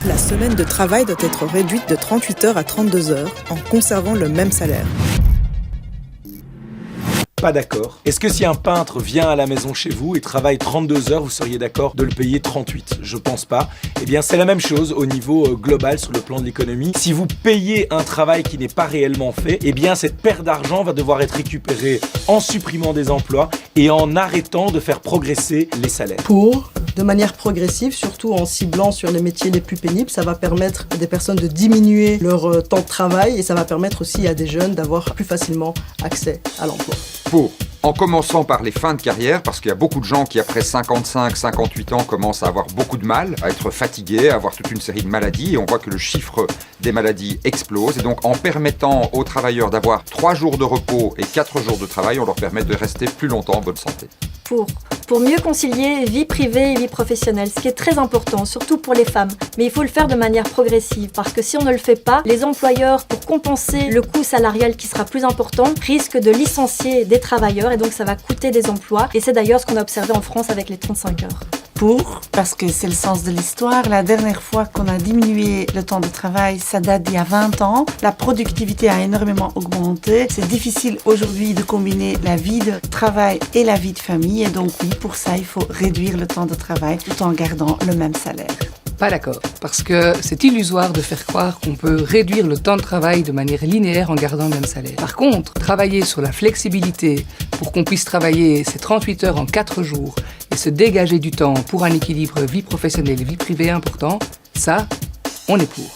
La semaine de travail doit être réduite de 38 heures à 32 heures en conservant le même salaire. Pas d'accord. Est-ce que si un peintre vient à la maison chez vous et travaille 32 heures, vous seriez d'accord de le payer 38? Je pense pas. Eh bien, c'est la même chose au niveau global sur le plan de l'économie. Si vous payez un travail qui n'est pas réellement fait, eh bien, cette perte d'argent va devoir être récupérée en supprimant des emplois et en arrêtant de faire progresser les salaires. De manière progressive, surtout en ciblant sur les métiers les plus pénibles, ça va permettre à des personnes de diminuer leur temps de travail et ça va permettre aussi à des jeunes d'avoir plus facilement accès à l'emploi. En commençant par les fins de carrière, parce qu'il y a beaucoup de gens qui, après 55, 58 ans, commencent à avoir beaucoup de mal, à être fatigués, à avoir toute une série de maladies, et on voit que le chiffre des maladies explose. Et donc, en permettant aux travailleurs d'avoir 3 jours de repos et 4 jours de travail, on leur permet de rester plus longtemps en bonne santé. Pour mieux concilier vie privée et vie professionnelle, ce qui est très important, surtout pour les femmes. Mais il faut le faire de manière progressive, parce que si on ne le fait pas, les employeurs, pour compenser le coût salarial qui sera plus important, risquent de licencier des travailleurs et donc ça va coûter des emplois. Et c'est d'ailleurs ce qu'on a observé en France avec les 35 heures. Parce que c'est le sens de l'histoire. La dernière fois qu'on a diminué le temps de travail, ça date d'il y a 20 ans. La productivité a énormément augmenté. C'est difficile aujourd'hui de combiner la vie de travail et la vie de famille. Et donc oui, pour ça, il faut réduire le temps de travail tout en gardant le même salaire. Pas d'accord, parce que c'est illusoire de faire croire qu'on peut réduire le temps de travail de manière linéaire en gardant le même salaire. Par contre, travailler sur la flexibilité pour qu'on puisse travailler ces 38 heures en 4 jours et se dégager du temps pour un équilibre vie professionnelle et vie privée important, ça, on est pour.